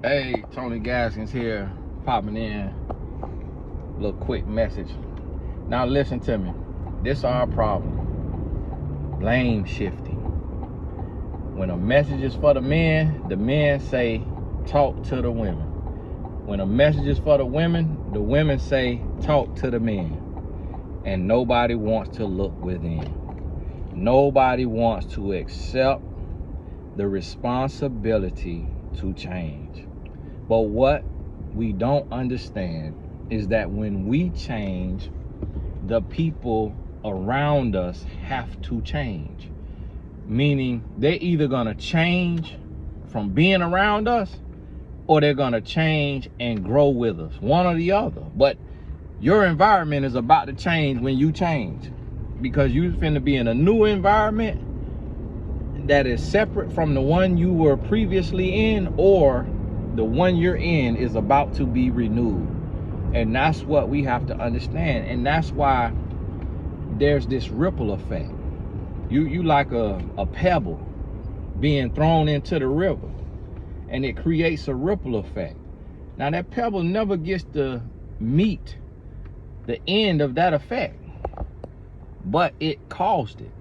Hey, Tony Gaskins here, popping in. Little quick message. Now listen to me. This our problem. Blame shifting. When a message is for the men say, talk to the women. When a message is for the women say, talk to the men. And nobody wants to look within. Nobody wants to accept the responsibility to change. But what we don't understand is that when we change, the people around us have to change. Meaning they're either gonna change from being around us or they're gonna change and grow with us, one or the other. But your environment is about to change when you change, because you're finna be in a new environment that is separate from the one you were previously in, or the one you're in is about to be renewed. And that's what we have to understand. And that's why there's this ripple effect. You like a pebble being thrown into the river, and it creates a ripple effect. Now that pebble never gets to meet the end of that effect, but it caused it.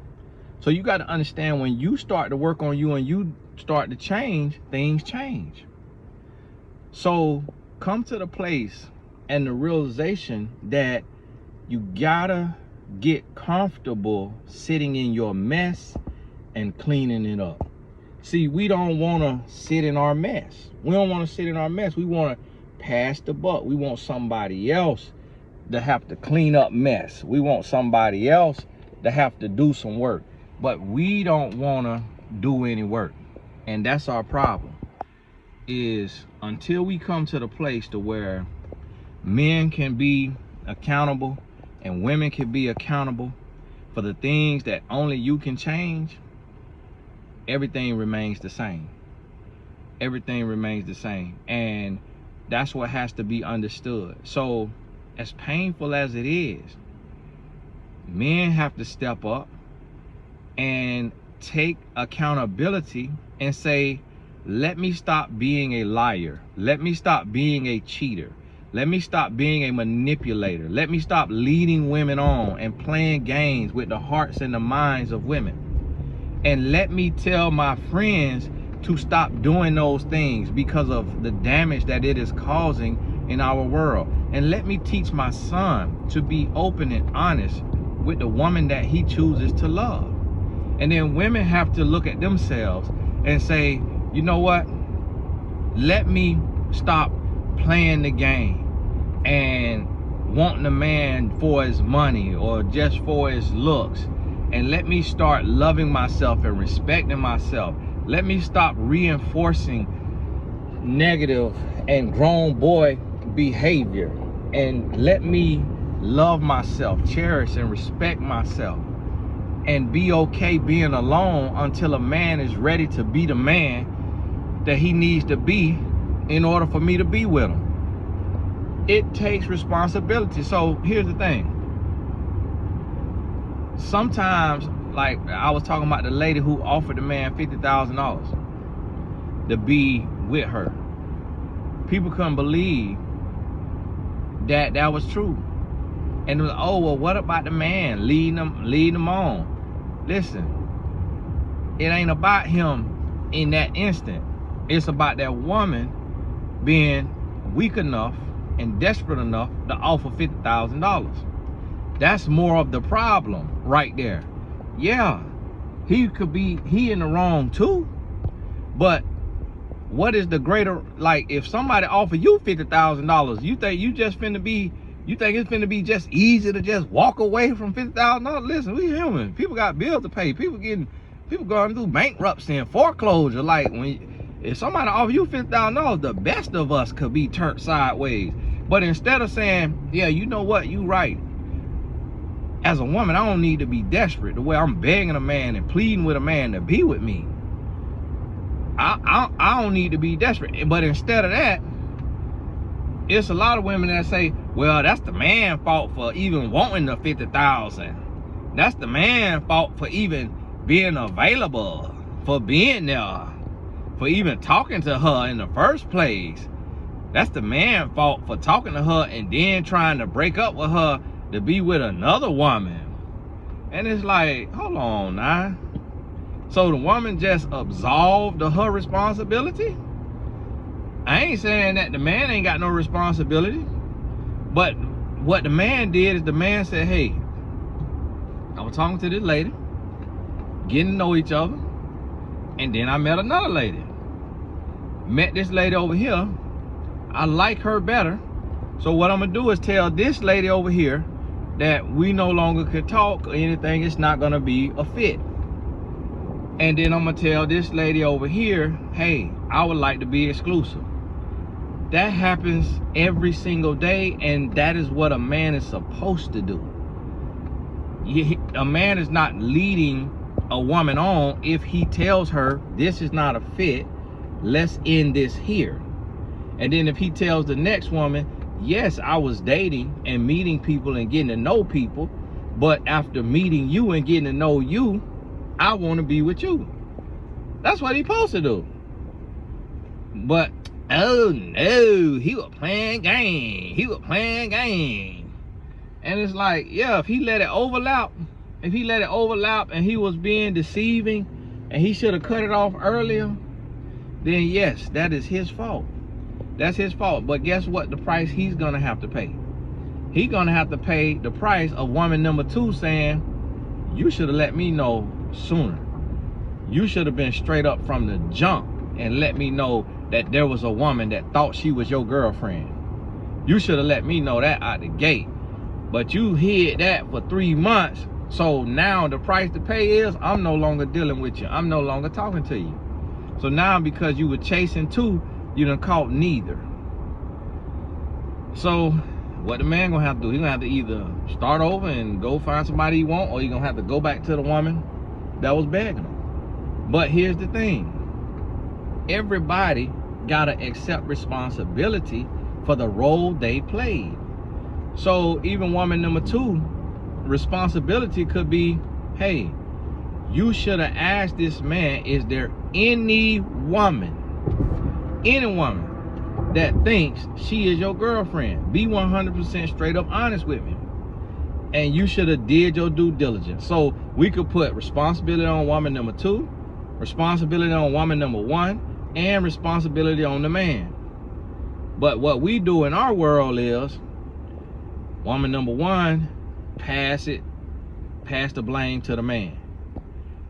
So you got to understand, when you start to work on you and you start to change, things change. So come to the place and the realization that you gotta get comfortable sitting in your mess and cleaning it up. See, we don't want to sit in our mess. We don't want to sit in our mess. We want to pass the buck. We want somebody else to have to clean up mess. We want somebody else to have to do some work. But we don't want to do any work. And that's our problem, is until we come to the place to where men can be accountable and women can be accountable for the things that only you can change, everything remains the same. Everything remains the same. And that's what has to be understood. So as painful as it is, men have to step up and take accountability and say, let me stop being a liar. Let me stop being a cheater. Let me stop being a manipulator. Let me stop leading women on and playing games with the hearts and the minds of women. And let me tell my friends to stop doing those things because of the damage that it is causing in our world. And let me teach my son to be open and honest with the woman that he chooses to love. And then women have to look at themselves and say, you know what? Let me stop playing the game and wanting a man for his money or just for his looks. And let me start loving myself and respecting myself. Let me stop reinforcing negative and grown boy behavior. And let me love myself, cherish and respect myself, and be okay being alone until a man is ready to be the man that he needs to be in order for me to be with him. It takes responsibility. So here's the thing. Sometimes, like I was talking about the lady who offered the man $50,000 to be with her. People couldn't believe that that was true. And it was, oh, well, what about the man leading them on? Listen, it ain't about him in that instant. It's about that woman being weak enough and desperate enough to offer $50,000. That's more of the problem right there. Yeah, he in the wrong too. But what is the greater, like, if somebody offer you $50,000, you think it's finna be just easy to just walk away from $50,000? Listen, we human. People got bills to pay. People going through bankruptcy and foreclosure. Like, if somebody offer you $50,000, the best of us could be turned sideways. But instead of saying, yeah, you know what, you right. As a woman, I don't need to be desperate the way I'm begging a man and pleading with a man to be with me. I don't need to be desperate. But instead of that, it's a lot of women that say, well, that's the man's fault for even wanting the $50,000. That's the man's fault for even being available, for being there, for even talking to her in the first place. That's the man's fault for talking to her and then trying to break up with her to be with another woman. And it's like, hold on now. So the woman just absolved of her responsibility? I ain't saying that the man ain't got no responsibility. But what the man did is the man said, hey, I was talking to this lady, getting to know each other, and then I met another lady. Met this lady over here. I like her better. So what I'm gonna do is tell this lady over here that we no longer could talk or anything. It's not gonna be a fit. And then I'm gonna tell this lady over here, hey, I would like to be exclusive. That happens every single day, and that is what a man is supposed to do. A man is not leading a woman on if he tells her this is not a fit, let's end this here. And then if he tells the next woman, yes, I was dating and meeting people and getting to know people, but after meeting you and getting to know you, I want to be with you. That's what he's supposed to do. But oh no, he was playing game. He was playing game. And it's like, yeah, if he let it overlap, and he was being deceiving and he should have cut it off earlier, then yes, that is his fault. That's his fault. But guess what? The price he's gonna have to pay. He's gonna have to pay the price of woman number 2 saying, you should have let me know sooner. You should have been straight up from the jump and let me know that there was a woman that thought she was your girlfriend. You should have let me know that out the gate. But you hid that for 3 months. So now the price to pay is I'm no longer dealing with you. I'm no longer talking to you. So now because you were chasing 2, you done caught neither. So what the man gonna have to do? He gonna have to either start over and go find somebody he want, or he gonna have to go back to the woman that was begging him. But here's the thing. Everybody gotta accept responsibility for the role they played. So even woman number 2, responsibility could be, hey, you should have asked this man, is there any woman that thinks she is your girlfriend? Be 100% straight up honest with me. And you should have did your due diligence. So we could put responsibility on woman number 2, responsibility on woman number 1, and responsibility on the man. But what we do in our world is woman number 1, pass the blame to the man.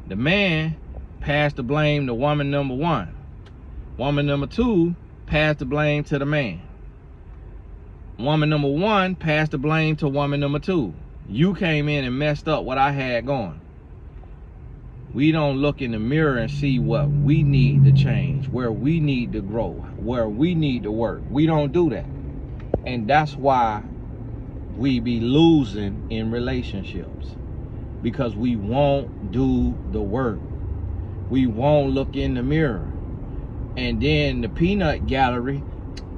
The man pass the blame to woman number 1. Woman number 2 pass the blame to the man. Woman number 1 pass the blame to woman number 2. You came in and messed up what I had going. We don't look in the mirror and see what we need to change, where we need to grow, where we need to work. We don't do that. And that's why we be losing in relationships, because we won't do the work. We won't look in the mirror. And then the peanut gallery,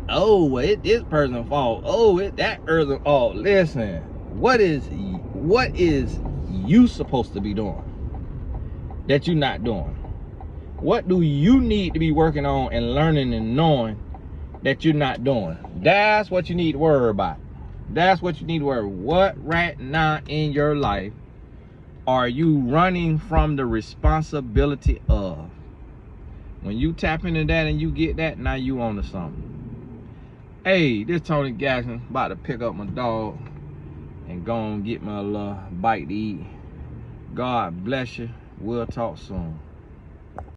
oh, it this person's fault. Oh, it that person. Oh, listen, what is you supposed to be doing that you're not doing? What do you need to be working on and learning and knowing that you're not doing? That's what you need to worry about. That's what you need to worry. What right now in your life are you running from the responsibility of? When you tap into that and you get that, now you on to something. Hey, this Tony Gaxton, about to pick up my dog and go and get my little bite to eat. God bless you. We'll talk soon.